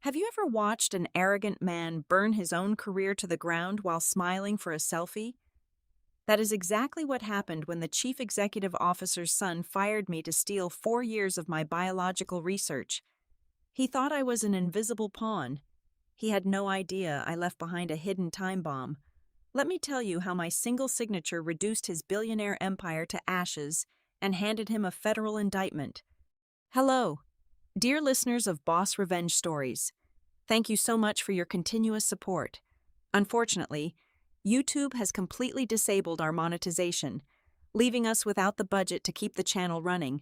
Have you ever watched an arrogant man burn his own career to the ground while smiling for a selfie? That is exactly what happened when the chief executive officer's son fired me to steal 4 years of my biological research. He thought I was an invisible pawn. He had no idea I left behind a hidden time bomb. Let me tell you how my single signature reduced his billionaire empire to ashes and handed him a federal indictment. Hello, dear listeners of Boss Revenge Stories. Thank you so much for your continuous support. Unfortunately, YouTube has completely disabled our monetization, leaving us without the budget to keep the channel running,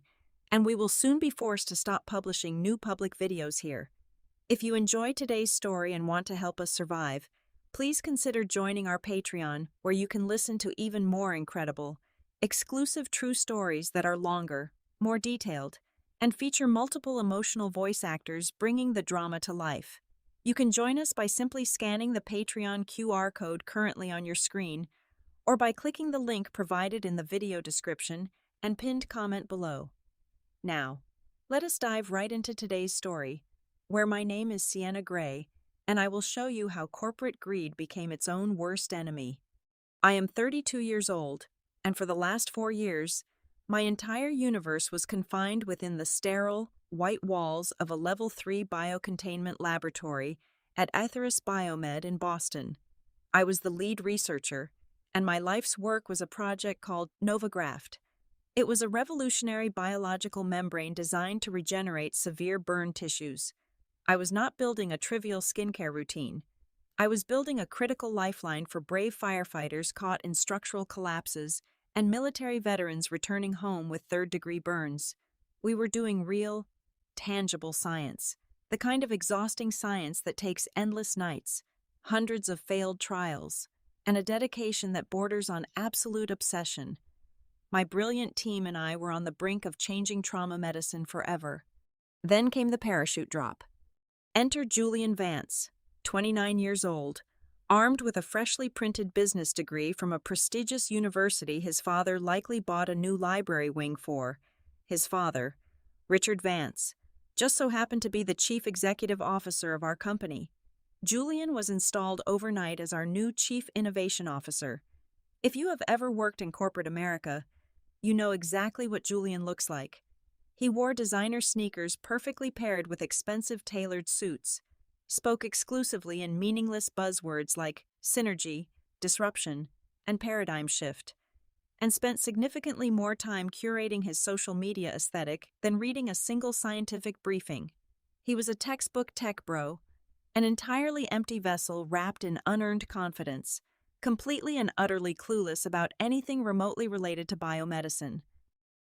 and we will soon be forced to stop publishing new public videos here. If you enjoy today's story and want to help us survive, please consider joining our Patreon, where you can listen to even more incredible, exclusive true stories that are longer, more detailed, and feature multiple emotional voice actors bringing the drama to life. You can join us by simply scanning the Patreon QR code currently on your screen, or by clicking the link provided in the video description and pinned comment below. Now, let us dive right into today's story, where my name is Sienna Gray, and I will show you how corporate greed became its own worst enemy. I am 32 years old, and for the last 4 years, my entire universe was confined within the sterile, white walls of a Level 3 biocontainment laboratory at Atheris Biomed in Boston. I was the lead researcher, and my life's work was a project called NovaGraft. It was a revolutionary biological membrane designed to regenerate severe burn tissues. I was not building a trivial skincare routine. I was building a critical lifeline for brave firefighters caught in structural collapses and military veterans returning home with third-degree burns. We were doing real, tangible science, the kind of exhausting science that takes endless nights, hundreds of failed trials, and a dedication that borders on absolute obsession. My brilliant team and I were on the brink of changing trauma medicine forever. Then came the parachute drop. Enter Julian Vance, 29 years old, armed with a freshly printed business degree from a prestigious university his father likely bought a new library wing for. His father, Richard Vance, just so happened to be the chief executive officer of our company. Julian was installed overnight as our new chief innovation officer. If you have ever worked in corporate America, you know exactly what Julian looks like. He wore designer sneakers perfectly paired with expensive tailored suits, spoke exclusively in meaningless buzzwords like synergy, disruption, and paradigm shift, and spent significantly more time curating his social media aesthetic than reading a single scientific briefing. He was a textbook tech bro, an entirely empty vessel wrapped in unearned confidence, completely and utterly clueless about anything remotely related to biomedicine.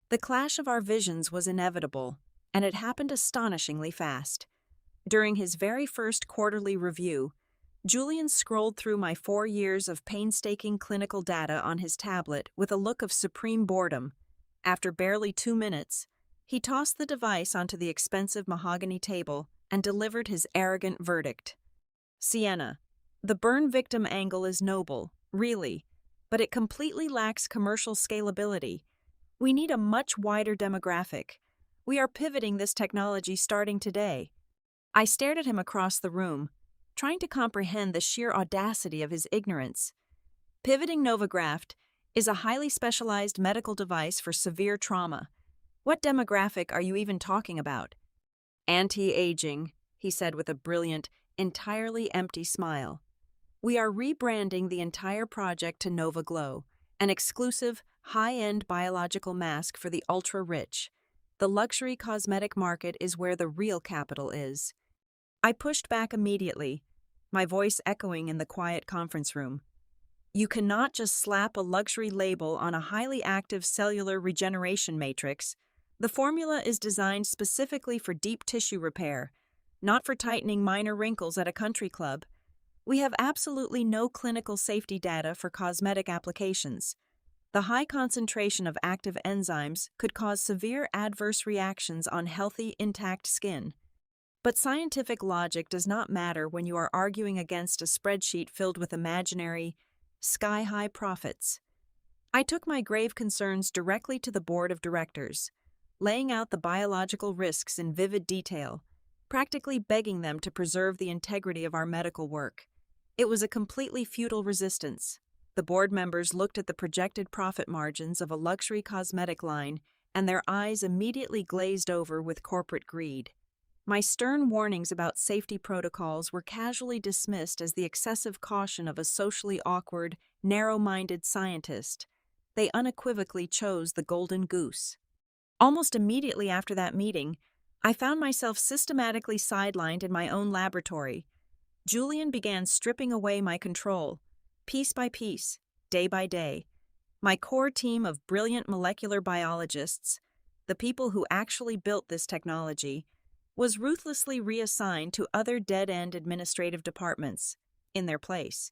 The clash of our visions was inevitable, and it happened astonishingly fast. During his very first quarterly review, Julian scrolled through my 4 years of painstaking clinical data on his tablet with a look of supreme boredom. After barely 2 minutes, he tossed the device onto the expensive mahogany table and delivered his arrogant verdict. Sienna, the burn victim angle is noble, really, but it completely lacks commercial scalability. We need a much wider demographic. We are pivoting this technology starting today. I stared at him across the room, trying to comprehend the sheer audacity of his ignorance. Pivoting NovaGraft is a highly specialized medical device for severe trauma. What demographic are you even talking about? Anti-aging, he said with a brilliant, entirely empty smile. We are rebranding the entire project to NovaGlow, an exclusive, high-end biological mask for the ultra-rich. The luxury cosmetic market is where the real capital is. I pushed back immediately, my voice echoing in the quiet conference room. You cannot just slap a luxury label on a highly active cellular regeneration matrix. The formula is designed specifically for deep tissue repair, not for tightening minor wrinkles at a country club. We have absolutely no clinical safety data for cosmetic applications. The high concentration of active enzymes could cause severe adverse reactions on healthy, intact skin. But scientific logic does not matter when you are arguing against a spreadsheet filled with imaginary, sky-high profits. I took my grave concerns directly to the board of directors, laying out the biological risks in vivid detail. practically begging them to preserve the integrity of our medical work. It was a completely futile resistance. The board members looked at the projected profit margins of a luxury cosmetic line, and their eyes immediately glazed over with corporate greed. My stern warnings about safety protocols were casually dismissed as the excessive caution of a socially awkward, narrow-minded scientist. They unequivocally chose the golden goose. Almost immediately after that meeting, I found myself systematically sidelined in my own laboratory. Julian began stripping away my control, piece by piece, day by day. My core team of brilliant molecular biologists, the people who actually built this technology, was ruthlessly reassigned to other dead-end administrative departments. In their place,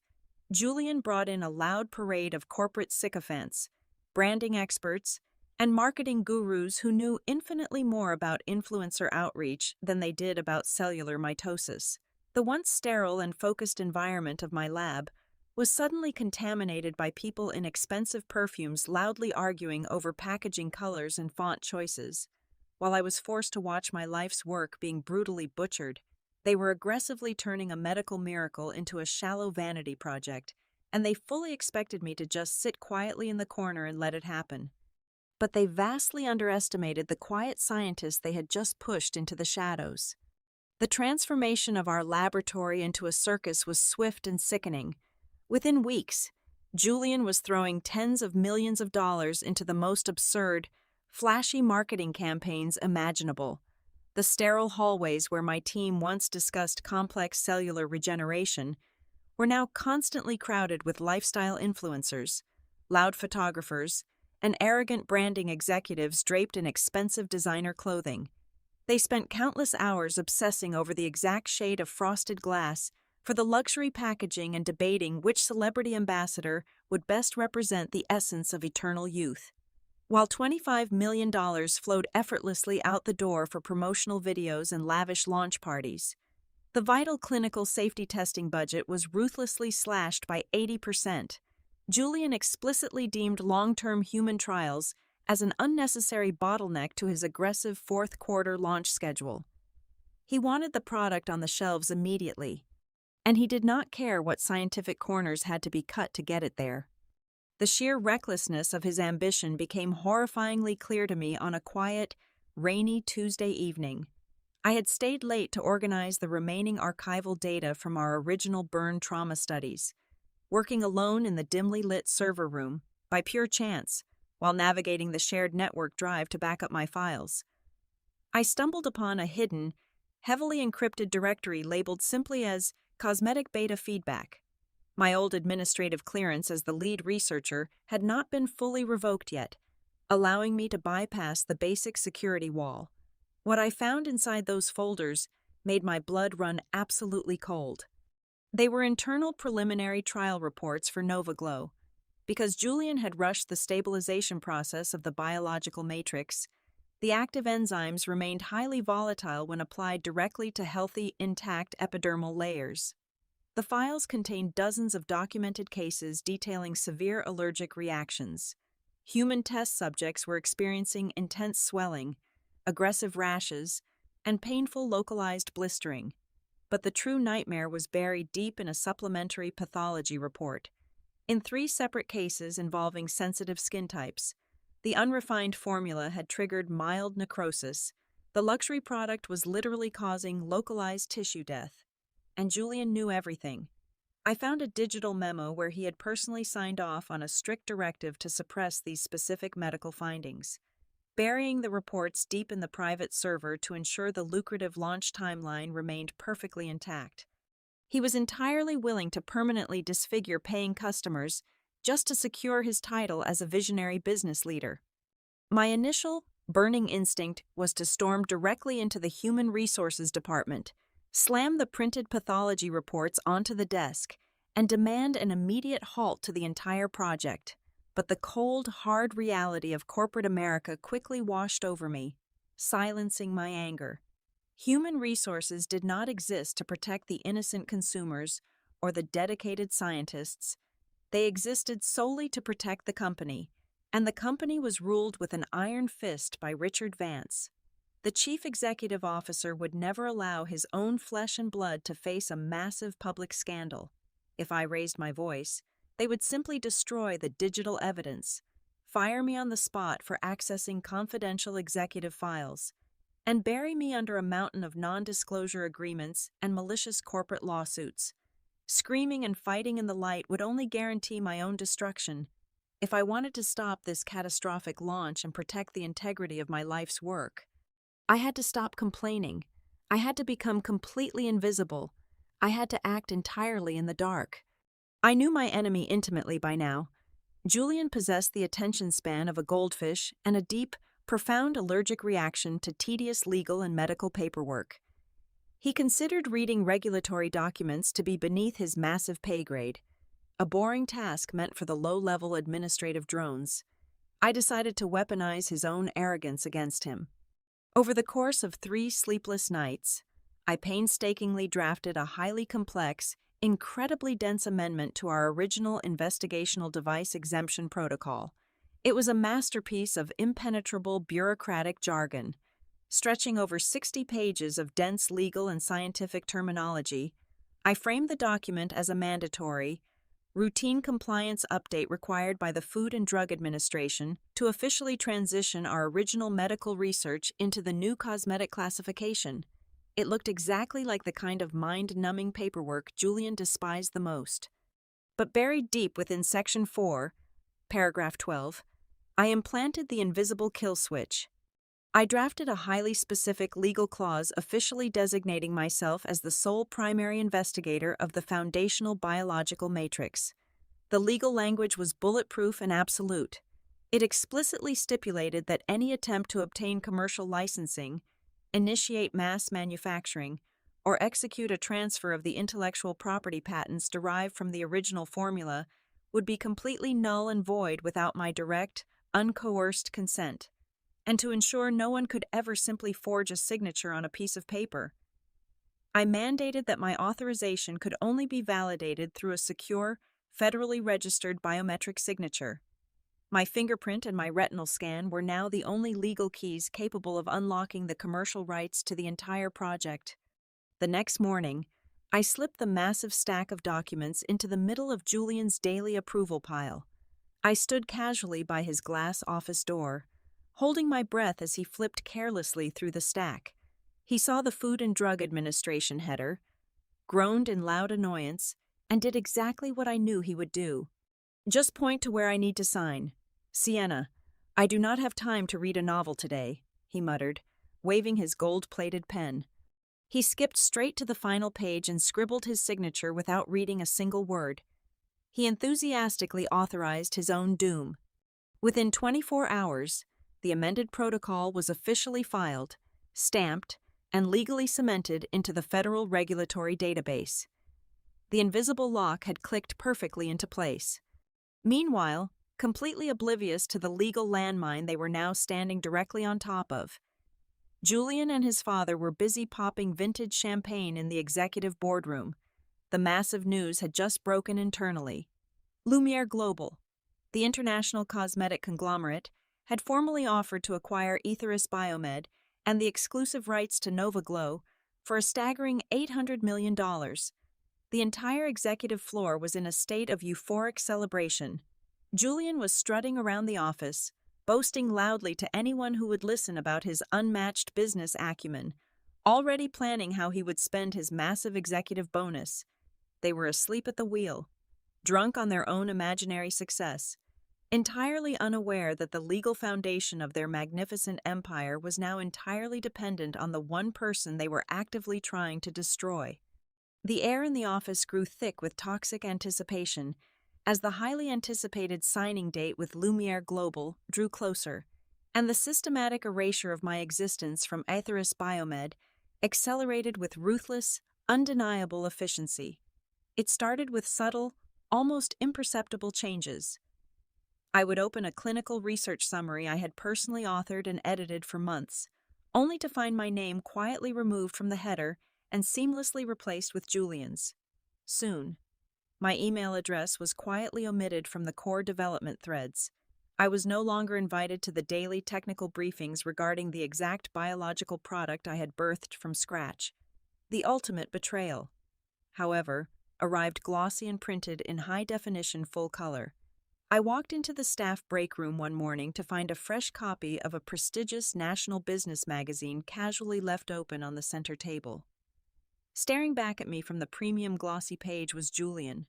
Julian brought in a loud parade of corporate sycophants, branding experts, and marketing gurus who knew infinitely more about influencer outreach than they did about cellular mitosis. The once sterile and focused environment of my lab was suddenly contaminated by people in expensive perfumes loudly arguing over packaging colors and font choices. While I was forced to watch my life's work being brutally butchered, they were aggressively turning a medical miracle into a shallow vanity project, and they fully expected me to just sit quietly in the corner and let it happen. But they vastly underestimated the quiet scientists they had just pushed into the shadows. The transformation of our laboratory into a circus was swift and sickening. Within weeks, Julian was throwing tens of millions of dollars into the most absurd, flashy marketing campaigns imaginable. The sterile hallways where my team once discussed complex cellular regeneration were now constantly crowded with lifestyle influencers, loud photographers, and arrogant branding executives draped in expensive designer clothing. They spent countless hours obsessing over the exact shade of frosted glass for the luxury packaging and debating which celebrity ambassador would best represent the essence of eternal youth. While $25 million flowed effortlessly out the door for promotional videos and lavish launch parties, the vital clinical safety testing budget was ruthlessly slashed by 80%. Julian explicitly deemed long-term human trials as an unnecessary bottleneck to his aggressive fourth-quarter launch schedule. He wanted the product on the shelves immediately, and he did not care what scientific corners had to be cut to get it there. The sheer recklessness of his ambition became horrifyingly clear to me on a quiet, rainy Tuesday evening. I had stayed late to organize the remaining archival data from our original burn trauma studies, working alone in the dimly lit server room, by pure chance, while navigating the shared network drive to back up my files. I stumbled upon a hidden, heavily encrypted directory labeled simply as Cosmetic Beta Feedback. My old administrative clearance as the lead researcher had not been fully revoked yet, allowing me to bypass the basic security wall. What I found inside those folders made my blood run absolutely cold. They were internal preliminary trial reports for NovaGlow. Because Julian had rushed the stabilization process of the biological matrix, the active enzymes remained highly volatile when applied directly to healthy, intact epidermal layers. The files contained dozens of documented cases detailing severe allergic reactions. Human test subjects were experiencing intense swelling, aggressive rashes, and painful localized blistering. But the true nightmare was buried deep in a supplementary pathology report. In 3 separate cases involving sensitive skin types, the unrefined formula had triggered mild necrosis. The luxury product was literally causing localized tissue death. And Julian knew everything. I found a digital memo where he had personally signed off on a strict directive to suppress these specific medical findings, burying the reports deep in the private server to ensure the lucrative launch timeline remained perfectly intact. He was entirely willing to permanently disfigure paying customers just to secure his title as a visionary business leader. My initial, burning instinct was to storm directly into the Human Resources Department, slam the printed pathology reports onto the desk, and demand an immediate halt to the entire project. But the cold, hard reality of corporate America quickly washed over me, silencing my anger. Human resources did not exist to protect the innocent consumers or the dedicated scientists. They existed solely to protect the company, and the company was ruled with an iron fist by Richard Vance. The chief executive officer would never allow his own flesh and blood to face a massive public scandal. If I raised my voice, they would simply destroy the digital evidence, fire me on the spot for accessing confidential executive files, and bury me under a mountain of non-disclosure agreements and malicious corporate lawsuits. Screaming and fighting in the light would only guarantee my own destruction. If I wanted to stop this catastrophic launch and protect the integrity of my life's work, I had to stop complaining. I had to become completely invisible. I had to act entirely in the dark. I knew my enemy intimately by now. Julian possessed the attention span of a goldfish and a deep, profound allergic reaction to tedious legal and medical paperwork. He considered reading regulatory documents to be beneath his massive pay grade, a boring task meant for the low-level administrative drones. I decided to weaponize his own arrogance against him. Over the course of 3 sleepless nights, I painstakingly drafted a highly complex, incredibly dense amendment to our original investigational device exemption protocol. It was a masterpiece of impenetrable bureaucratic jargon. Stretching over 60 pages of dense legal and scientific terminology, I framed the document as a mandatory, routine compliance update required by the Food and Drug Administration to officially transition our original medical research into the new cosmetic classification. It looked exactly like the kind of mind-numbing paperwork Julian despised the most. But buried deep within Section 4, Paragraph 12, I implanted the invisible kill switch. I drafted a highly specific legal clause officially designating myself as the sole primary investigator of the foundational biological matrix. The legal language was bulletproof and absolute. It explicitly stipulated that any attempt to obtain commercial licensing, initiate mass manufacturing, or execute a transfer of the intellectual property patents derived from the original formula would be completely null and void without my direct, uncoerced consent, and to ensure no one could ever simply forge a signature on a piece of paper. I mandated that my authorization could only be validated through a secure, federally registered biometric signature. My fingerprint and my retinal scan were now the only legal keys capable of unlocking the commercial rights to the entire project. The next morning, I slipped the massive stack of documents into the middle of Julian's daily approval pile. I stood casually by his glass office door, holding my breath as he flipped carelessly through the stack. He saw the Food and Drug Administration header, groaned in loud annoyance, and did exactly what I knew he would do. "Just point to where I need to sign. Sienna, I do not have time to read a novel today," he muttered, waving his gold-plated pen. He skipped straight to the final page and scribbled his signature without reading a single word. He enthusiastically authorized his own doom. Within 24 hours, the amended protocol was officially filed, stamped, and legally cemented into the federal regulatory database. The invisible lock had clicked perfectly into place. Meanwhile, completely oblivious to the legal landmine they were now standing directly on top of, Julian and his father were busy popping vintage champagne in the executive boardroom. The massive news had just broken internally. Lumiere Global, the international cosmetic conglomerate, had formally offered to acquire Aetheris Biomed and the exclusive rights to NovaGlow for a staggering $800 million. The entire executive floor was in a state of euphoric celebration. Julian was strutting around the office, boasting loudly to anyone who would listen about his unmatched business acumen, already planning how he would spend his massive executive bonus. They were asleep at the wheel, drunk on their own imaginary success, entirely unaware that the legal foundation of their magnificent empire was now entirely dependent on the one person they were actively trying to destroy. The air in the office grew thick with toxic anticipation as the highly anticipated signing date with Lumiere Global drew closer, and the systematic erasure of my existence from Aetheris Biomed accelerated with ruthless, undeniable efficiency. It started with subtle, almost imperceptible changes. I would open a clinical research summary I had personally authored and edited for months, only to find my name quietly removed from the header and seamlessly replaced with Julian's. Soon, my email address was quietly omitted from the core development threads. I was no longer invited to the daily technical briefings regarding the exact biological product I had birthed from scratch. The ultimate betrayal, however, arrived glossy and printed in high-definition full color. I walked into the staff break room one morning to find a fresh copy of a prestigious national business magazine casually left open on the center table. Staring back at me from the premium glossy page was Julian,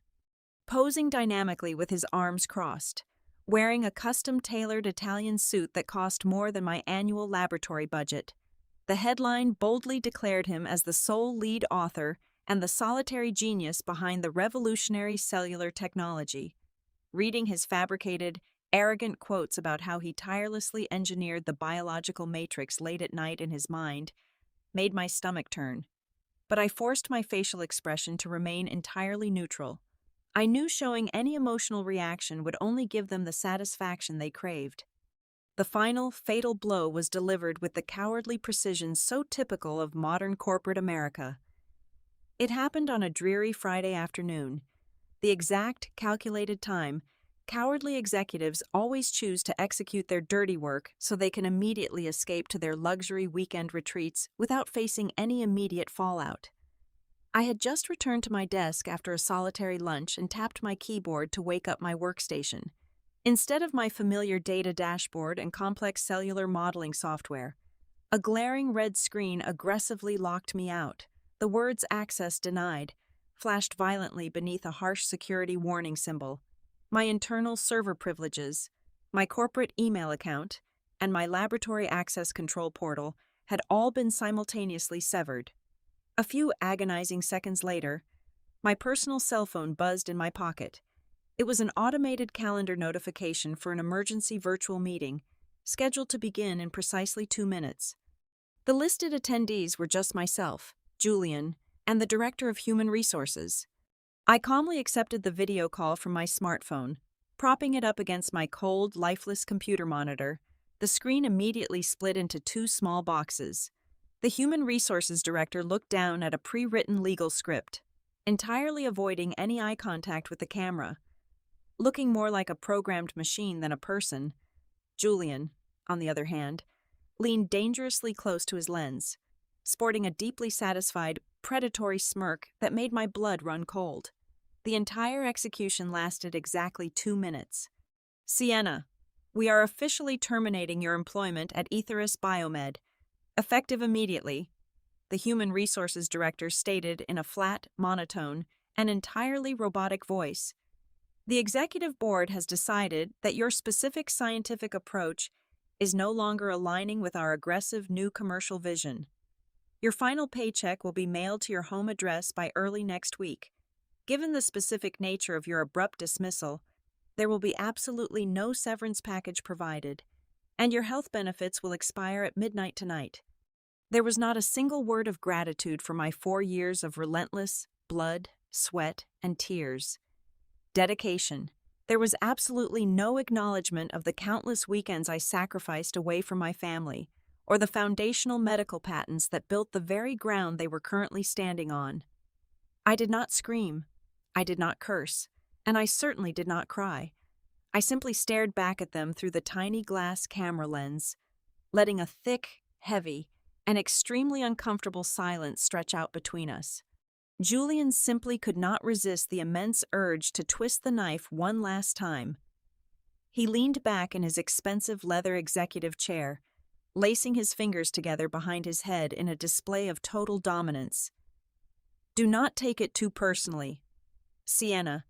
posing dynamically with his arms crossed, wearing a custom-tailored Italian suit that cost more than my annual laboratory budget. The headline boldly declared him as the sole lead author and the solitary genius behind the revolutionary cellular technology. Reading his fabricated, arrogant quotes about how he tirelessly engineered the biological matrix late at night in his mind made my stomach turn. But I forced my facial expression to remain entirely neutral. I knew showing any emotional reaction would only give them the satisfaction they craved. The final, fatal blow was delivered with the cowardly precision so typical of modern corporate America. It happened on a dreary Friday afternoon. The exact, calculated time. Cowardly executives always choose to execute their dirty work so they can immediately escape to their luxury weekend retreats without facing any immediate fallout. I had just returned to my desk after a solitary lunch and tapped my keyboard to wake up my workstation. Instead of my familiar data dashboard and complex cellular modeling software, a glaring red screen aggressively locked me out. The words "access denied" flashed violently beneath a harsh security warning symbol. My internal server privileges, my corporate email account, and my laboratory access control portal had all been simultaneously severed. A few agonizing seconds later, my personal cell phone buzzed in my pocket. It was an automated calendar notification for an emergency virtual meeting, scheduled to begin in precisely 2 minutes. The listed attendees were just myself, Julian, and the Director of Human Resources. I calmly accepted the video call from my smartphone, propping it up against my cold, lifeless computer monitor. The screen immediately split into 2 small boxes. The Human Resources Director looked down at a pre-written legal script, entirely avoiding any eye contact with the camera. Looking more like a programmed machine than a person, Julian, on the other hand, leaned dangerously close to his lens, sporting a deeply satisfied, predatory smirk that made my blood run cold. The entire execution lasted exactly 2 minutes. "Sienna, we are officially terminating your employment at Aetheris Biomed, effective immediately," the Human Resources Director stated in a flat, monotone, and entirely robotic voice. "The Executive Board has decided that your specific scientific approach is no longer aligning with our aggressive new commercial vision. Your final paycheck will be mailed to your home address by early next week. Given the specific nature of your abrupt dismissal, there will be absolutely no severance package provided, and your health benefits will expire at midnight tonight." There was not a single word of gratitude for my 4 years of relentless blood, sweat, and tears. Dedication. There was absolutely no acknowledgement of the countless weekends I sacrificed away from my family, or the foundational medical patents that built the very ground they were currently standing on. I did not scream, I did not curse, and I certainly did not cry. I simply stared back at them through the tiny glass camera lens, letting a thick, heavy, and extremely uncomfortable silence stretch out between us. Julian simply could not resist the immense urge to twist the knife one last time. He leaned back in his expensive leather executive chair, lacing his fingers together behind his head in a display of total dominance. "Do not take it too personally. Sienna,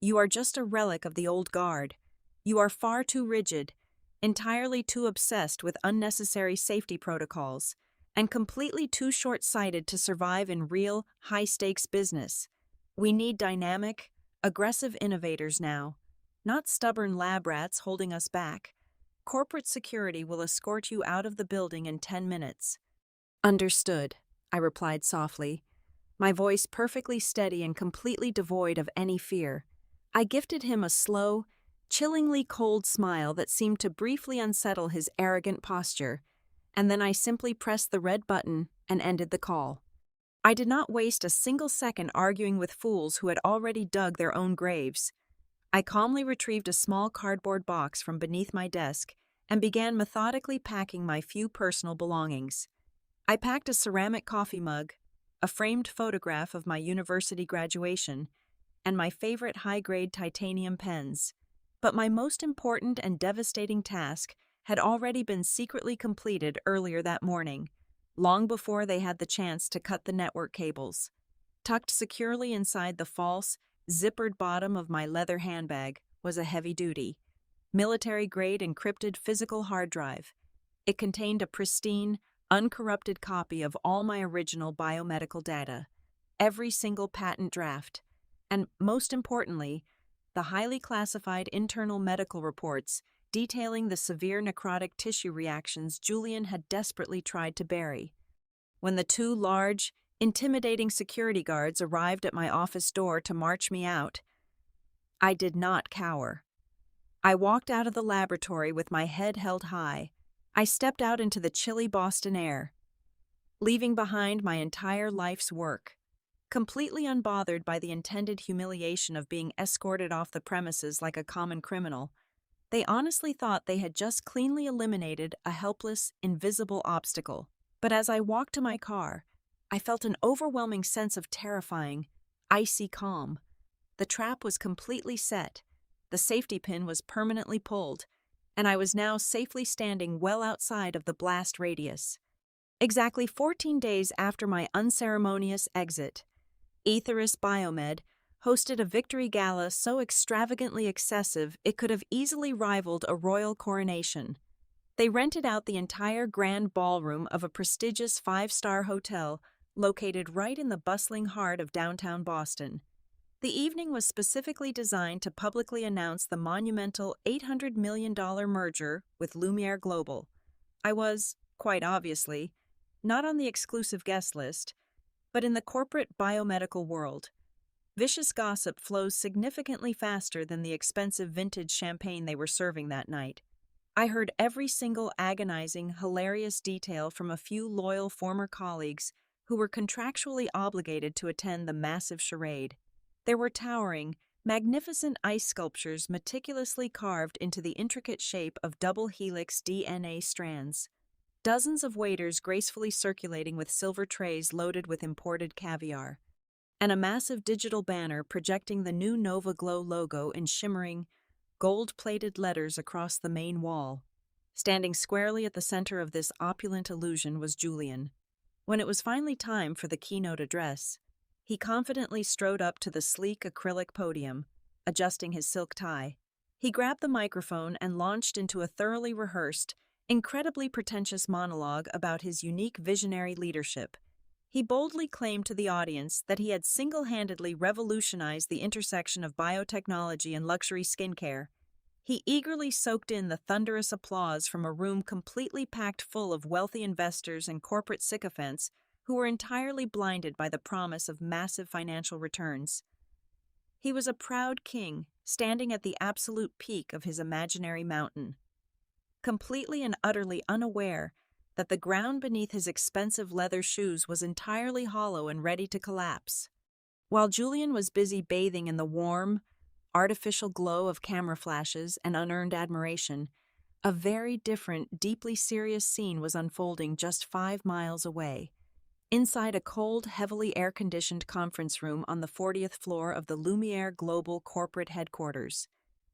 you are just a relic of the old guard. You are far too rigid, entirely too obsessed with unnecessary safety protocols, and completely too short-sighted to survive in real, high-stakes business. We need dynamic, aggressive innovators now, not stubborn lab rats holding us back. Corporate security will escort you out of the building in 10 minutes. "Understood," I replied softly, my voice perfectly steady and completely devoid of any fear. I gifted him a slow, chillingly cold smile that seemed to briefly unsettle his arrogant posture, and then I simply pressed the red button and ended the call. I did not waste a single second arguing with fools who had already dug their own graves. I calmly retrieved a small cardboard box from beneath my desk and began methodically packing my few personal belongings. I packed a ceramic coffee mug, a framed photograph of my university graduation, and my favorite high-grade titanium pens. But my most important and devastating task had already been secretly completed earlier that morning, long before they had the chance to cut the network cables. Tucked securely inside the false, zippered bottom of my leather handbag was a heavy-duty, military-grade encrypted physical hard drive. It contained a pristine, uncorrupted copy of all my original biomedical data, every single patent draft, and, most importantly, the highly classified internal medical reports detailing the severe necrotic tissue reactions Julian had desperately tried to bury. When the two large, intimidating security guards arrived at my office door to march me out, I did not cower. I walked out of the laboratory with my head held high. I stepped out into the chilly Boston air, leaving behind my entire life's work, completely unbothered by the intended humiliation of being escorted off the premises like a common criminal. They honestly thought they had just cleanly eliminated a helpless, invisible obstacle. But as I walked to my car, I felt an overwhelming sense of terrifying, icy calm. The trap was completely set, the safety pin was permanently pulled, and I was now safely standing well outside of the blast radius. Exactly 14 days after my unceremonious exit, Aetheris Biomed hosted a victory gala so extravagantly excessive it could have easily rivaled a royal coronation. They rented out the entire grand ballroom of a prestigious five-star hotel located right in the bustling heart of downtown Boston. The evening was specifically designed to publicly announce the monumental $800 million merger with Lumiere Global. I was, quite obviously, not on the exclusive guest list, but in the corporate biomedical world. Vicious gossip flows significantly faster than the expensive vintage champagne they were serving that night. I heard every single agonizing, hilarious detail from a few loyal former colleagues who were contractually obligated to attend the massive charade. There were towering, magnificent ice sculptures meticulously carved into the intricate shape of double helix DNA strands. Dozens of waiters gracefully circulating with silver trays loaded with imported caviar, and a massive digital banner projecting the new Nova Glow logo in shimmering, gold-plated letters across the main wall. Standing squarely at the center of this opulent illusion was Julian. When it was finally time for the keynote address, he confidently strode up to the sleek acrylic podium, adjusting his silk tie. He grabbed the microphone and launched into a thoroughly rehearsed, incredibly pretentious monologue about his unique visionary leadership. He boldly claimed to the audience that he had single-handedly revolutionized the intersection of biotechnology and luxury skincare. He eagerly soaked in the thunderous applause from a room completely packed full of wealthy investors and corporate sycophants who were entirely blinded by the promise of massive financial returns. He was a proud king, standing at the absolute peak of his imaginary mountain, completely and utterly unaware that the ground beneath his expensive leather shoes was entirely hollow and ready to collapse. While Julian was busy bathing in the warm, artificial glow of camera flashes and unearned admiration, a very different, deeply serious scene was unfolding just 5 miles away. Inside a cold, heavily air-conditioned conference room on the 40th floor of the Lumiere Global corporate headquarters,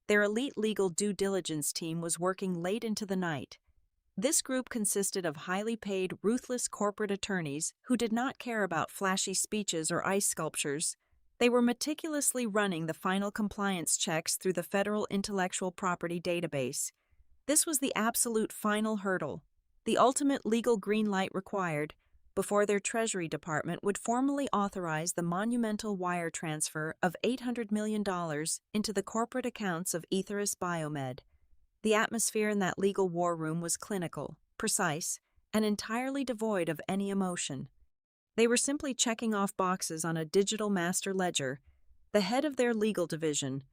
their elite legal due diligence team was working late into the night. This group consisted of highly paid, ruthless corporate attorneys who did not care about flashy speeches or ice sculptures. They were meticulously running the final compliance checks through the Federal Intellectual Property Database. This was the absolute final hurdle, the ultimate legal green light required before their Treasury Department would formally authorize the monumental wire transfer of $800 million into the corporate accounts of Aetheris Biomed. The atmosphere in that legal war room was clinical, precise, and entirely devoid of any emotion. They were simply checking off boxes on a digital master ledger. The head of their legal division,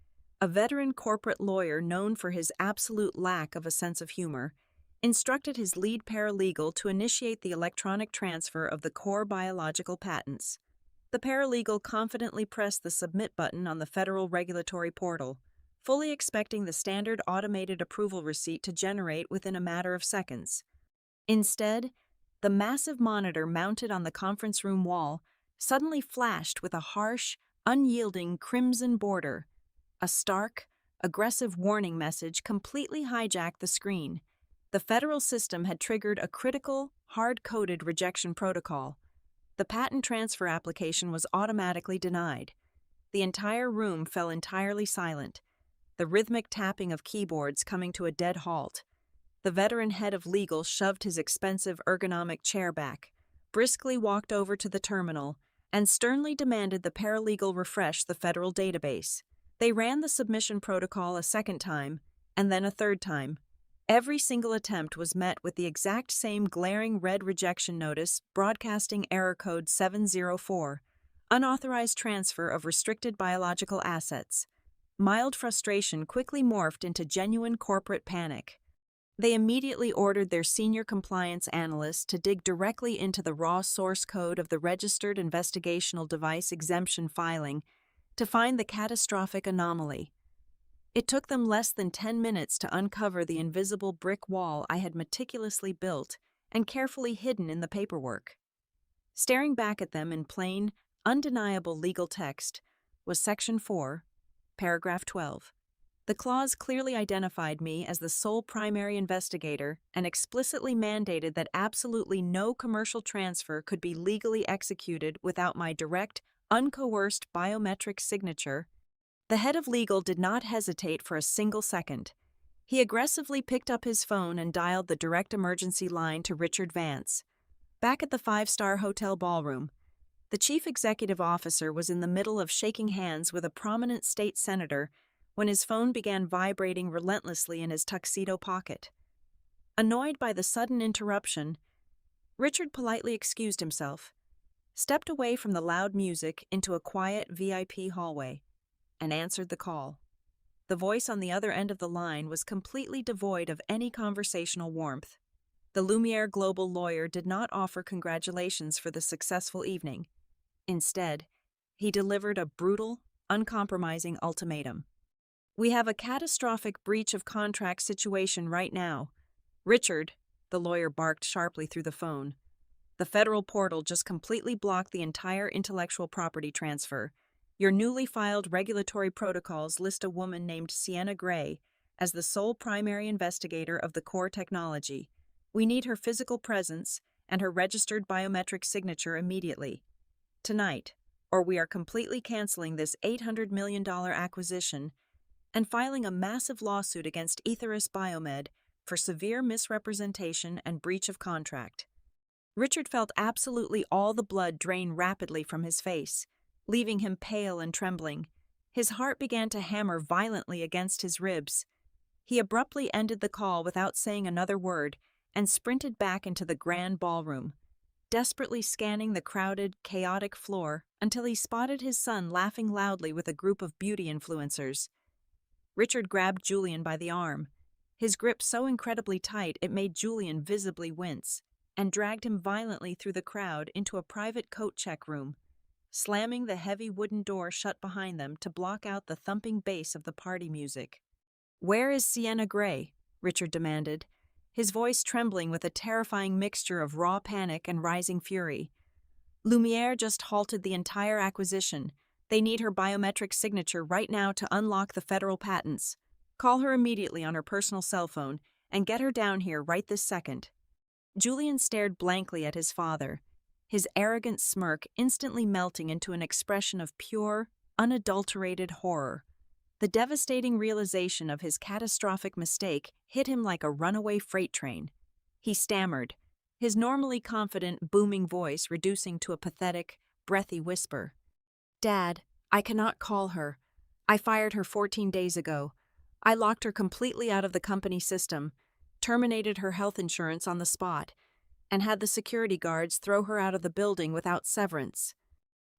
a veteran corporate lawyer known for his absolute lack of a sense of humor, instructed his lead paralegal to initiate the electronic transfer of the core biological patents. The paralegal confidently pressed the submit button on the federal regulatory portal, fully expecting the standard automated approval receipt to generate within a matter of seconds. Instead, the massive monitor mounted on the conference room wall suddenly flashed with a harsh, unyielding crimson border. A stark, aggressive warning message completely hijacked the screen. The federal system had triggered a critical, hard-coded rejection protocol. The patent transfer application was automatically denied. The entire room fell entirely silent, the rhythmic tapping of keyboards coming to a dead halt. The veteran head of legal shoved his expensive ergonomic chair back, briskly walked over to the terminal, and sternly demanded the paralegal refresh the federal database. They ran the submission protocol a second time, and then a third time. Every single attempt was met with the exact same glaring red rejection notice broadcasting error code 704, unauthorized transfer of restricted biological assets. Mild frustration quickly morphed into genuine corporate panic. They immediately ordered their senior compliance analyst to dig directly into the raw source code of the Registered Investigational Device Exemption filing to find the catastrophic anomaly. It took them less than 10 minutes to uncover the invisible brick wall I had meticulously built and carefully hidden in the paperwork. Staring back at them in plain, undeniable legal text was Section 4, Paragraph 12. The clause clearly identified me as the sole primary investigator and explicitly mandated that absolutely no commercial transfer could be legally executed without my direct, uncoerced biometric signature. The head of legal did not hesitate for a single second. He aggressively picked up his phone and dialed the direct emergency line to Richard Vance. Back at the five-star hotel ballroom, the chief executive officer was in the middle of shaking hands with a prominent state senator when his phone began vibrating relentlessly in his tuxedo pocket. Annoyed by the sudden interruption, Richard politely excused himself, stepped away from the loud music into a quiet VIP hallway, and answered the call. The voice on the other end of the line was completely devoid of any conversational warmth. The Lumiere Global lawyer did not offer congratulations for the successful evening. Instead, he delivered a brutal, uncompromising ultimatum. "We have a catastrophic breach of contract situation right now. Richard," the lawyer barked sharply through the phone, "the federal portal just completely blocked the entire intellectual property transfer. Your newly filed regulatory protocols list a woman named Sienna Gray as the sole primary investigator of the core technology. We need her physical presence and her registered biometric signature immediately. Tonight, or we are completely canceling this $800 million acquisition and filing a massive lawsuit against Etheris Biomed for severe misrepresentation and breach of contract." Richard felt absolutely all the blood drain rapidly from his face, leaving him pale and trembling. His heart began to hammer violently against his ribs. He abruptly ended the call without saying another word and sprinted back into the grand ballroom, desperately scanning the crowded, chaotic floor until he spotted his son laughing loudly with a group of beauty influencers. Richard grabbed Julian by the arm, his grip so incredibly tight it made Julian visibly wince, and dragged him violently through the crowd into a private coat check room, slamming the heavy wooden door shut behind them to block out the thumping bass of the party music. "Where is Sienna Gray?" Richard demanded, his voice trembling with a terrifying mixture of raw panic and rising fury. "Lumiere just halted the entire acquisition. They need her biometric signature right now to unlock the federal patents. Call her immediately on her personal cell phone and get her down here right this second." Julian stared blankly at his father, his arrogant smirk instantly melting into an expression of pure, unadulterated horror. The devastating realization of his catastrophic mistake hit him like a runaway freight train. He stammered, his normally confident, booming voice reducing to a pathetic, breathy whisper. "Dad, I cannot call her. I fired her 14 days ago. I locked her completely out of the company system, terminated her health insurance on the spot, and had the security guards throw her out of the building without severance."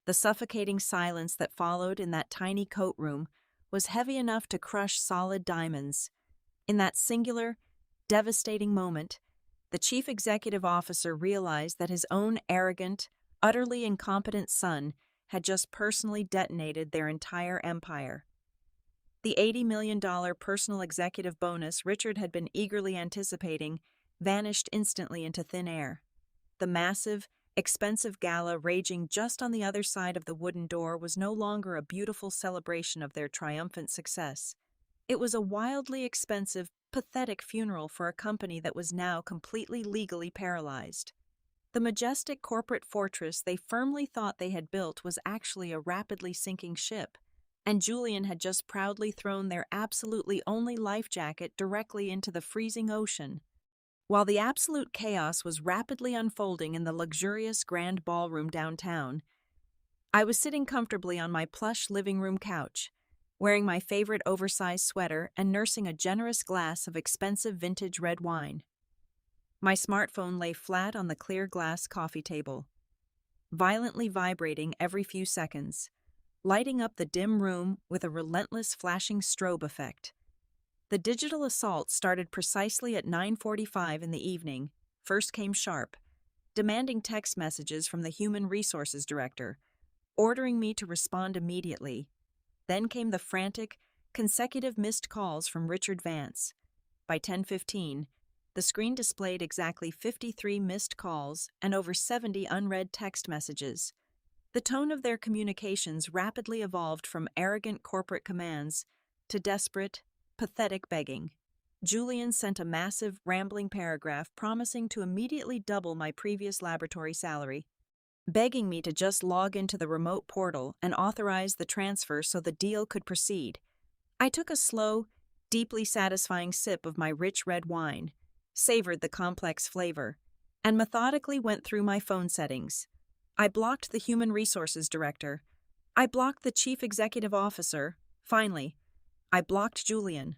The suffocating silence that followed in that tiny coat room was heavy enough to crush solid diamonds. In that singular, devastating moment, the chief executive officer realized that his own arrogant, utterly incompetent son had just personally detonated their entire empire. The $80 million personal executive bonus Richard had been eagerly anticipating vanished instantly into thin air. The massive, expensive gala raging just on the other side of the wooden door was no longer a beautiful celebration of their triumphant success. It was a wildly expensive, pathetic funeral for a company that was now completely legally paralyzed. The majestic corporate fortress they firmly thought they had built was actually a rapidly sinking ship, and Julian had just proudly thrown their absolutely only life jacket directly into the freezing ocean. While the absolute chaos was rapidly unfolding in the luxurious grand ballroom downtown, I was sitting comfortably on my plush living room couch, wearing my favorite oversized sweater and nursing a generous glass of expensive vintage red wine. My smartphone lay flat on the clear glass coffee table, violently vibrating every few seconds, lighting up the dim room with a relentless flashing strobe effect. The digital assault started precisely at 9:45 in the evening. First came sharp, demanding text messages from the Human Resources Director, ordering me to respond immediately. Then came the frantic, consecutive missed calls from Richard Vance. By 10:15, the screen displayed exactly 53 missed calls and over 70 unread text messages. The tone of their communications rapidly evolved from arrogant corporate commands to desperate, pathetic begging. Julian sent a massive, rambling paragraph promising to immediately double my previous laboratory salary, begging me to just log into the remote portal and authorize the transfer so the deal could proceed. I took a slow, deeply satisfying sip of my rich red wine, savored the complex flavor, and methodically went through my phone settings. I blocked the Human Resources Director. I blocked the Chief Executive Officer. Finally, I blocked Julian.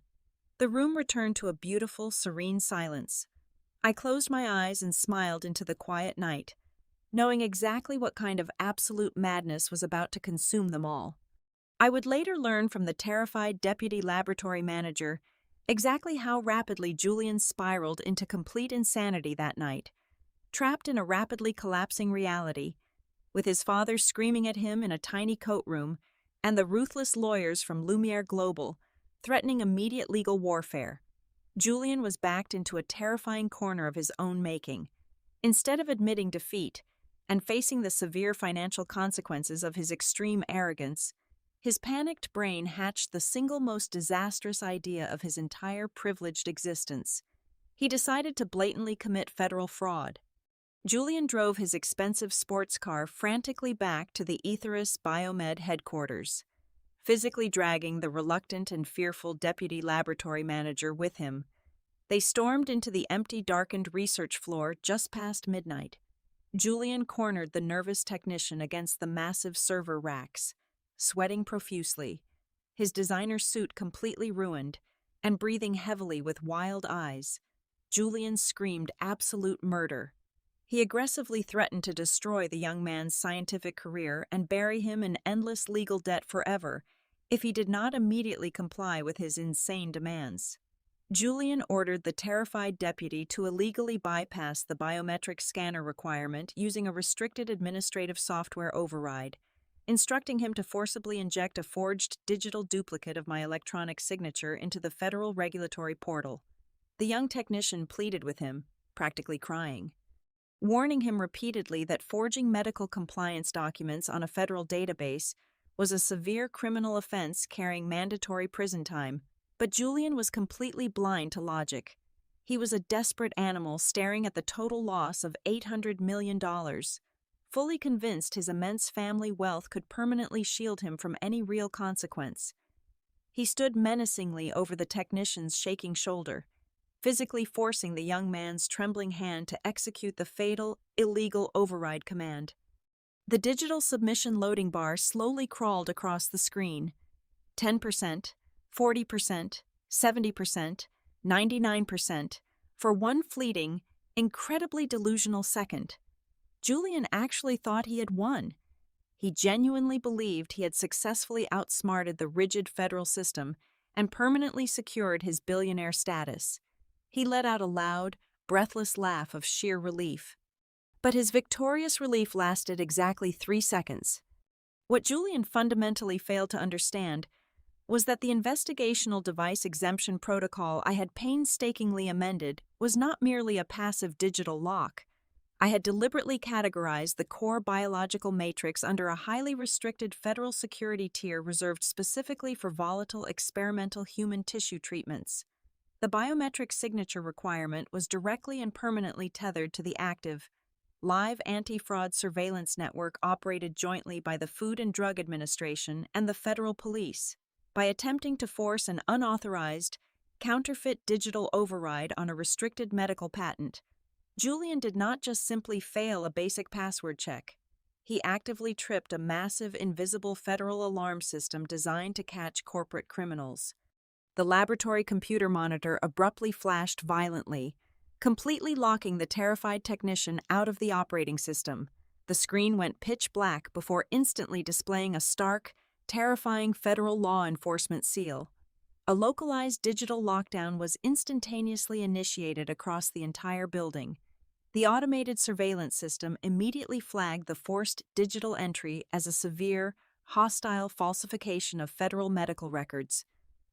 The room returned to a beautiful, serene silence. I closed my eyes and smiled into the quiet night, knowing exactly what kind of absolute madness was about to consume them all. I would later learn from the terrified deputy laboratory manager exactly how rapidly Julian spiraled into complete insanity that night, trapped in a rapidly collapsing reality, with his father screaming at him in a tiny coat room and the ruthless lawyers from Lumiere Global threatening immediate legal warfare. Julian was backed into a terrifying corner of his own making. Instead of admitting defeat and facing the severe financial consequences of his extreme arrogance, his panicked brain hatched the single most disastrous idea of his entire privileged existence. He decided to blatantly commit federal fraud. Julian drove his expensive sports car frantically back to the Etherius Biomed headquarters, physically dragging the reluctant and fearful deputy laboratory manager with him. They stormed into the empty, darkened research floor just past midnight. Julian cornered the nervous technician against the massive server racks, sweating profusely, his designer suit completely ruined, and breathing heavily with wild eyes. Julian screamed absolute murder. He aggressively threatened to destroy the young man's scientific career and bury him in endless legal debt forever if he did not immediately comply with his insane demands. Julian ordered the terrified deputy to illegally bypass the biometric scanner requirement using a restricted administrative software override, instructing him to forcibly inject a forged digital duplicate of my electronic signature into the federal regulatory portal. The young technician pleaded with him, practically crying, warning him repeatedly that forging medical compliance documents on a federal database was a severe criminal offense carrying mandatory prison time. But Julian was completely blind to logic. He was a desperate animal staring at the total loss of $800 million, fully convinced his immense family wealth could permanently shield him from any real consequence. He stood menacingly over the technician's shaking shoulder, physically forcing the young man's trembling hand to execute the fatal, illegal override command. The digital submission loading bar slowly crawled across the screen. 10%, 40%, 70%, 99%, for one fleeting, incredibly delusional second. Julian actually thought he had won. He genuinely believed he had successfully outsmarted the rigid federal system and permanently secured his billionaire status. He let out a loud, breathless laugh of sheer relief. But his victorious relief lasted exactly 3 seconds. What Julian fundamentally failed to understand was that the investigational device exemption protocol I had painstakingly amended was not merely a passive digital lock. I had deliberately categorized the core biological matrix under a highly restricted federal security tier reserved specifically for volatile experimental human tissue treatments. The biometric signature requirement was directly and permanently tethered to the active, live anti-fraud surveillance network operated jointly by the Food and Drug Administration and the federal police. By attempting to force an unauthorized, counterfeit digital override on a restricted medical patent, Julian did not just simply fail a basic password check. He actively tripped a massive, invisible federal alarm system designed to catch corporate criminals. The laboratory computer monitor abruptly flashed violently, completely locking the terrified technician out of the operating system. The screen went pitch black before instantly displaying a stark, terrifying federal law enforcement seal. A localized digital lockdown was instantaneously initiated across the entire building. The automated surveillance system immediately flagged the forced digital entry as a severe, hostile falsification of federal medical records.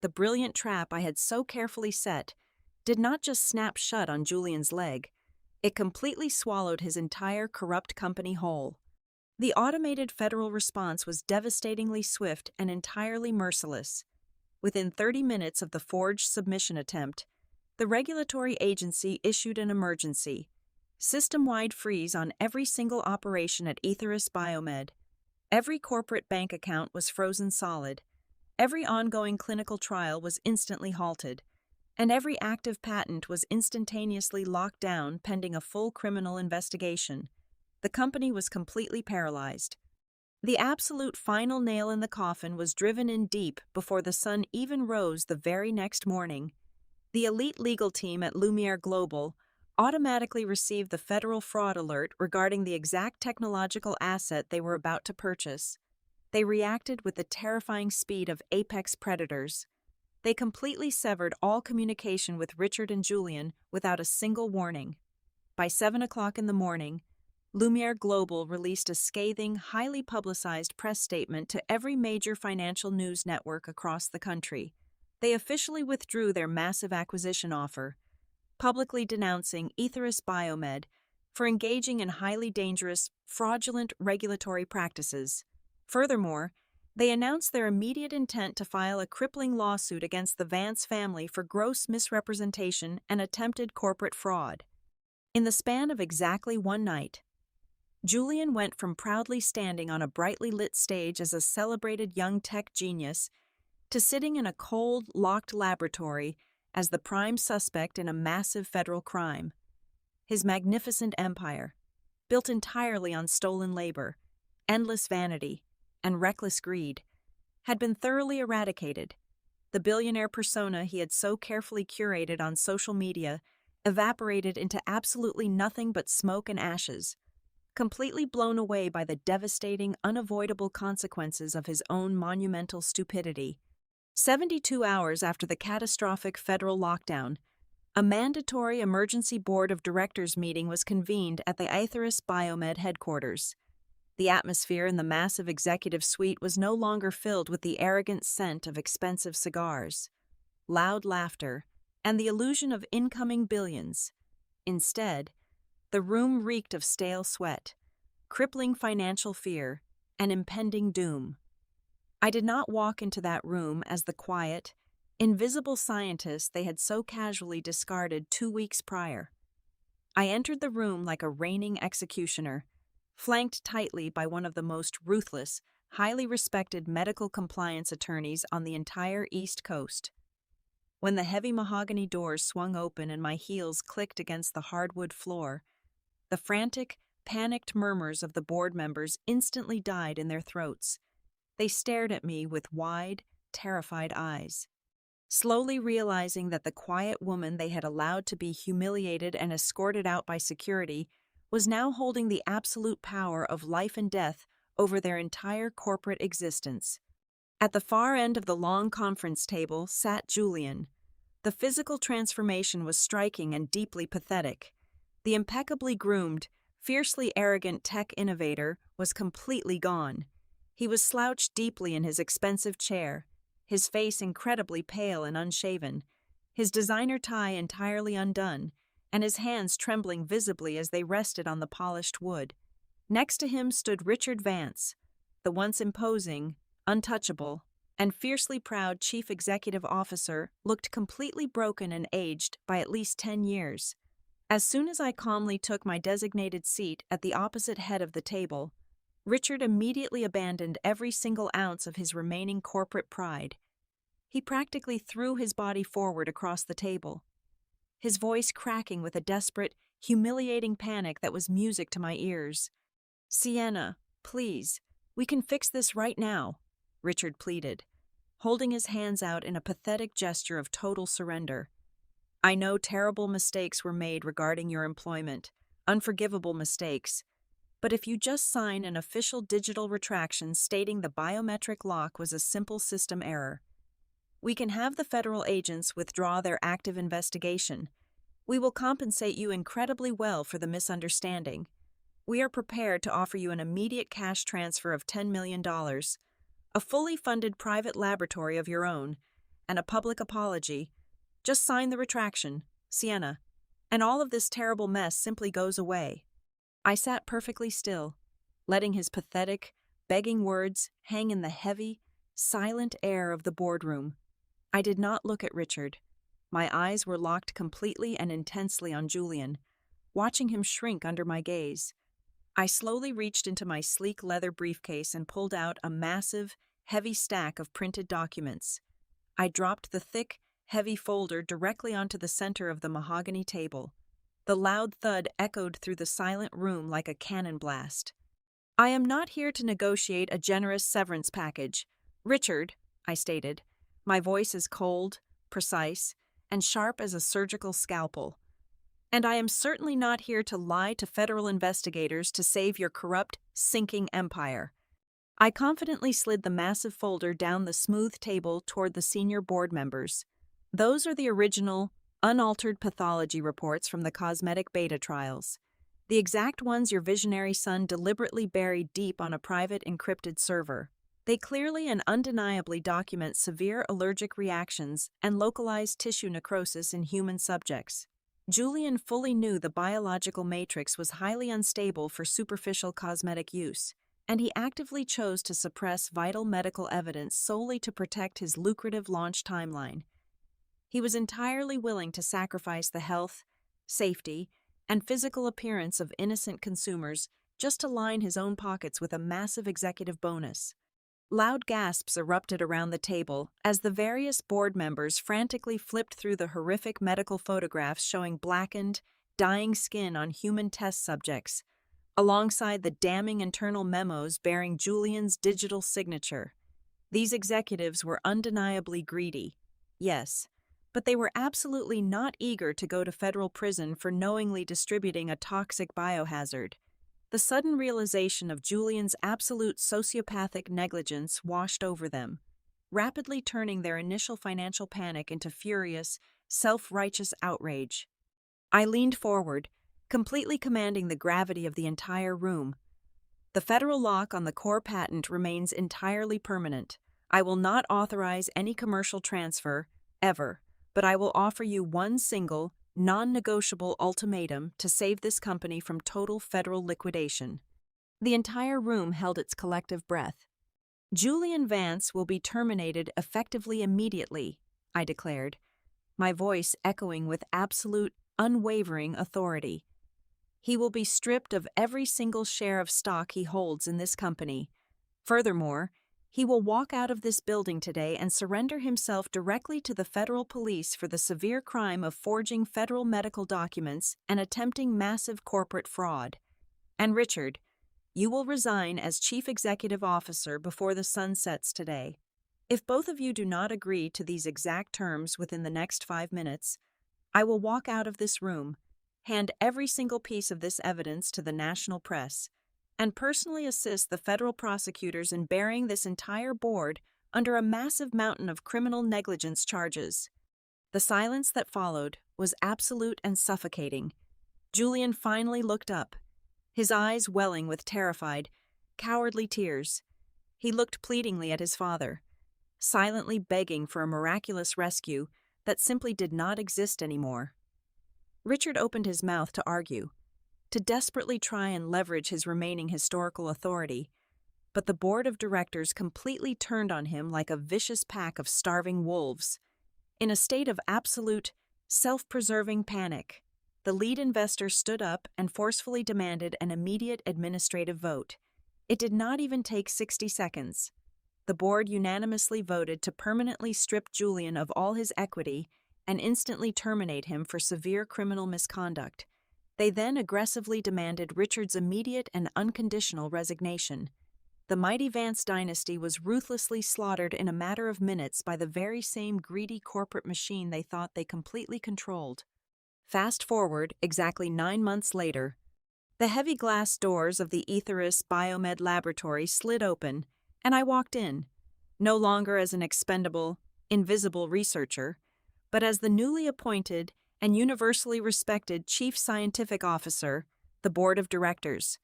The brilliant trap I had so carefully set did not just snap shut on Julian's leg, it completely swallowed his entire corrupt company whole. The automated federal response was devastatingly swift and entirely merciless. Within 30 minutes of the forged submission attempt, the regulatory agency issued an emergency, system-wide freeze on every single operation at Aetheris Biomed. Every corporate bank account was frozen solid, every ongoing clinical trial was instantly halted, and every active patent was instantaneously locked down pending a full criminal investigation. The company was completely paralyzed. The absolute final nail in the coffin was driven in deep before the sun even rose the very next morning. The elite legal team at Lumiere Global automatically received the federal fraud alert regarding the exact technological asset they were about to purchase. They reacted with the terrifying speed of apex predators. They completely severed all communication with Richard and Julian without a single warning. By 7 o'clock in the morning, Lumiere Global released a scathing, highly publicized press statement to every major financial news network across the country. They officially withdrew their massive acquisition offer, publicly denouncing Aetheris Biomed for engaging in highly dangerous, fraudulent regulatory practices. Furthermore, they announced their immediate intent to file a crippling lawsuit against the Vance family for gross misrepresentation and attempted corporate fraud. In the span of exactly one night, Julian went from proudly standing on a brightly lit stage as a celebrated young tech genius to sitting in a cold, locked laboratory as the prime suspect in a massive federal crime. His magnificent empire, built entirely on stolen labor, endless vanity, and reckless greed, had been thoroughly eradicated. The billionaire persona he had so carefully curated on social media evaporated into absolutely nothing but smoke and ashes, completely blown away by the devastating, unavoidable consequences of his own monumental stupidity. 72 hours after the catastrophic federal lockdown, a mandatory emergency board of directors meeting was convened at the Aetheris Biomed headquarters. The atmosphere in the massive executive suite was no longer filled with the arrogant scent of expensive cigars, loud laughter, and the illusion of incoming billions. Instead, the room reeked of stale sweat, crippling financial fear, and impending doom. I did not walk into that room as the quiet, invisible scientist they had so casually discarded 2 weeks prior. I entered the room like a reigning executioner, flanked tightly by one of the most ruthless, highly respected medical compliance attorneys on the entire East Coast. When the heavy mahogany doors swung open and my heels clicked against the hardwood floor, the frantic, panicked murmurs of the board members instantly died in their throats. They stared at me with wide, terrified eyes. Slowly realizing that the quiet woman they had allowed to be humiliated and escorted out by security was now holding the absolute power of life and death over their entire corporate existence. At the far end of the long conference table sat Julian. The physical transformation was striking and deeply pathetic. The impeccably groomed, fiercely arrogant tech innovator was completely gone. He was slouched deeply in his expensive chair, his face incredibly pale and unshaven, his designer tie entirely undone, and his hands trembling visibly as they rested on the polished wood. Next to him stood Richard Vance, the once imposing, untouchable, and fiercely proud chief executive officer looked completely broken and aged by at least 10 years. As soon as I calmly took my designated seat at the opposite head of the table, Richard immediately abandoned every single ounce of his remaining corporate pride. He practically threw his body forward across the table, his voice cracking with a desperate, humiliating panic that was music to my ears. "Sienna, please, we can fix this right now," Richard pleaded, holding his hands out in a pathetic gesture of total surrender. "I know terrible mistakes were made regarding your employment, unforgivable mistakes, but if you just sign an official digital retraction stating the biometric lock was a simple system error, we can have the federal agents withdraw their active investigation. We will compensate you incredibly well for the misunderstanding. We are prepared to offer you an immediate cash transfer of $10 million, a fully funded private laboratory of your own, and a public apology. Just sign the retraction, Sienna, and all of this terrible mess simply goes away." I sat perfectly still, letting his pathetic, begging words hang in the heavy, silent air of the boardroom. I did not look at Richard. My eyes were locked completely and intensely on Julian, watching him shrink under my gaze. I slowly reached into my sleek leather briefcase and pulled out a massive, heavy stack of printed documents. I dropped the thick, heavy folder directly onto the center of the mahogany table. The loud thud echoed through the silent room like a cannon blast. "I am not here to negotiate a generous severance package, Richard," I stated, my voice as cold, precise, and sharp as a surgical scalpel. "And I am certainly not here to lie to federal investigators to save your corrupt, sinking empire." I confidently slid the massive folder down the smooth table toward the senior board members. "Those are the original, unaltered pathology reports from the cosmetic beta trials, the exact ones your visionary son deliberately buried deep on a private encrypted server. They clearly and undeniably document severe allergic reactions and localized tissue necrosis in human subjects." Julian fully knew the biological matrix was highly unstable for superficial cosmetic use, and he actively chose to suppress vital medical evidence solely to protect his lucrative launch timeline. He was entirely willing to sacrifice the health, safety, and physical appearance of innocent consumers just to line his own pockets with a massive executive bonus. Loud gasps erupted around the table as the various board members frantically flipped through the horrific medical photographs showing blackened, dying skin on human test subjects, alongside the damning internal memos bearing Julian's digital signature. These executives were undeniably greedy, yes, but they were absolutely not eager to go to federal prison for knowingly distributing a toxic biohazard. The sudden realization of Julian's absolute sociopathic negligence washed over them, rapidly turning their initial financial panic into furious, self-righteous outrage. I leaned forward, completely commanding the gravity of the entire room. "The federal lock on the core patent remains entirely permanent. I will not authorize any commercial transfer, ever, but I will offer you one single, non-negotiable ultimatum to save this company from total federal liquidation." The entire room held its collective breath. "Julian Vance will be terminated effectively immediately," I declared, my voice echoing with absolute, unwavering authority. "He will be stripped of every single share of stock he holds in this company. Furthermore, he will walk out of this building today and surrender himself directly to the federal police for the severe crime of forging federal medical documents and attempting massive corporate fraud. And Richard, you will resign as chief executive officer before the sun sets today. If both of you do not agree to these exact terms within the next 5 minutes, I will walk out of this room, hand every single piece of this evidence to the national press, and personally assist the federal prosecutors in burying this entire board under a massive mountain of criminal negligence charges." The silence that followed was absolute and suffocating. Julian finally looked up, his eyes welling with terrified, cowardly tears. He looked pleadingly at his father. silently begging for a miraculous rescue that simply did not exist anymore. Richard opened his mouth to argue, to desperately try and leverage his remaining historical authority, but the board of directors completely turned on him like a vicious pack of starving wolves. In a state of absolute, self-preserving panic, the lead investor stood up and forcefully demanded an immediate administrative vote. It did not even take 60 seconds. The board unanimously voted to permanently strip Julian of all his equity and instantly terminate him for severe criminal misconduct. They then aggressively demanded Richard's immediate and unconditional resignation. The mighty Vance dynasty was ruthlessly slaughtered in a matter of minutes by the very same greedy corporate machine they thought they completely controlled. Fast forward exactly 9 months later, the heavy glass doors of the Aetheris Biomed laboratory slid open, and I walked in, no longer as an expendable, invisible researcher, but as the newly appointed and universally respected Chief Scientific Officer, the Board of Directors,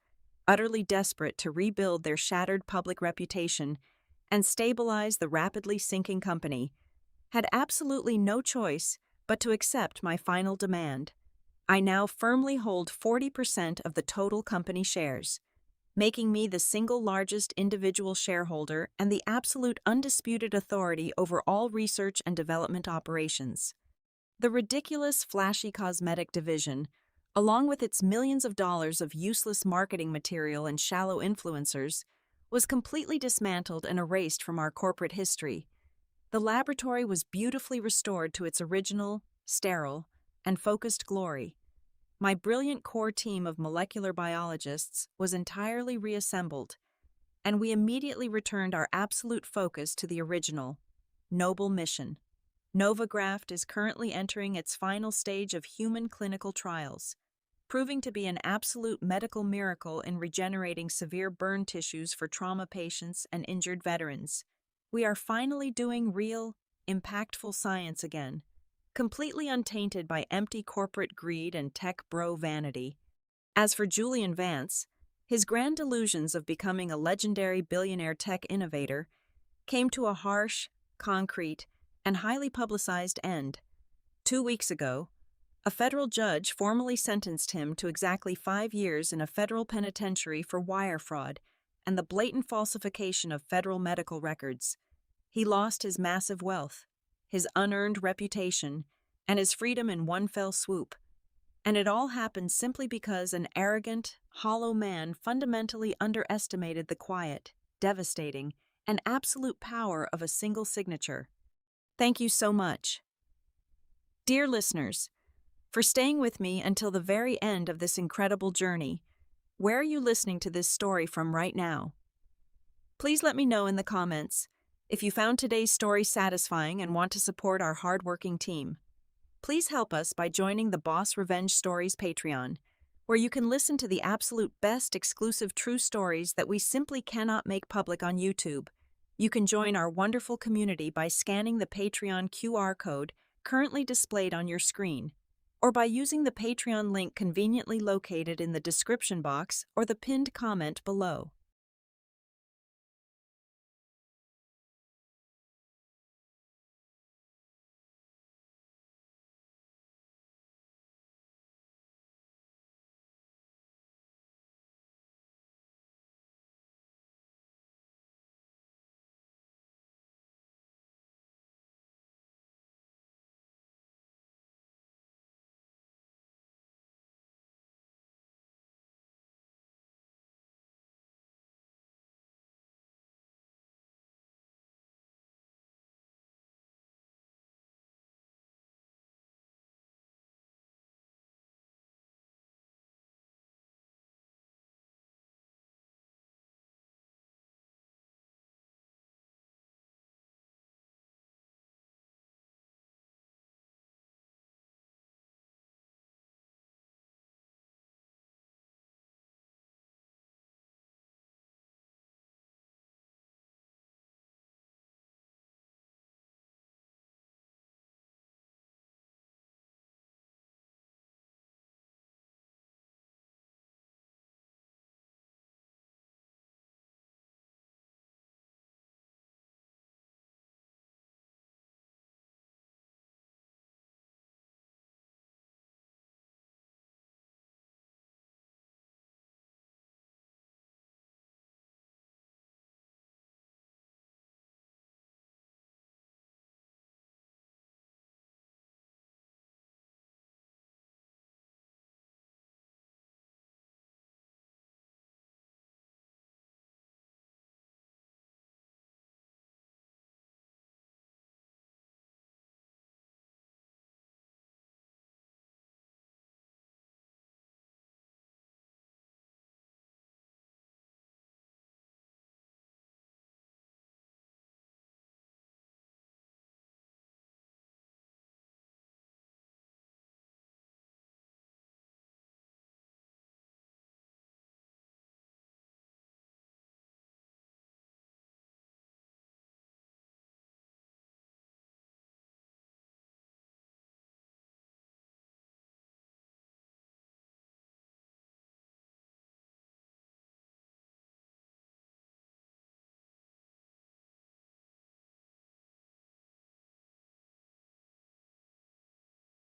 utterly desperate to rebuild their shattered public reputation and stabilize the rapidly sinking company, had absolutely no choice but to accept my final demand. I now firmly hold 40% of the total company shares, making me the single largest individual shareholder and the absolute undisputed authority over all research and development operations. The ridiculous, flashy cosmetic division, along with its millions of dollars of useless marketing material and shallow influencers, was completely dismantled and erased from our corporate history. The laboratory was beautifully restored to its original, sterile, and focused glory. My brilliant core team of molecular biologists was entirely reassembled, and we immediately returned our absolute focus to the original, noble mission. Novagraft is currently entering its final stage of human clinical trials, proving to be an absolute medical miracle in regenerating severe burn tissues for trauma patients and injured veterans. We are finally doing real, impactful science again, completely untainted by empty corporate greed and tech bro vanity. As for Julian Vance, his grand delusions of becoming a legendary billionaire tech innovator came to a harsh, concrete, and highly publicized end. 2 weeks ago, a federal judge formally sentenced him to exactly 5 years in a federal penitentiary for wire fraud and the blatant falsification of federal medical records. He lost his massive wealth, his unearned reputation, and his freedom in one fell swoop. And it all happened simply because an arrogant, hollow man fundamentally underestimated the quiet, devastating, and absolute power of a single signature. Thank you so much, dear listeners, for staying with me until the very end of this incredible journey. Where are you listening to this story from right now? Please let me know in the comments if you found today's story satisfying and want to support our hardworking team. Please help us by joining the Boss Revenge Stories Patreon, where you can listen to the absolute best exclusive true stories that we simply cannot make public on YouTube. You can join our wonderful community by scanning the Patreon QR code currently displayed on your screen, or by using the Patreon link conveniently located in the description box or the pinned comment below.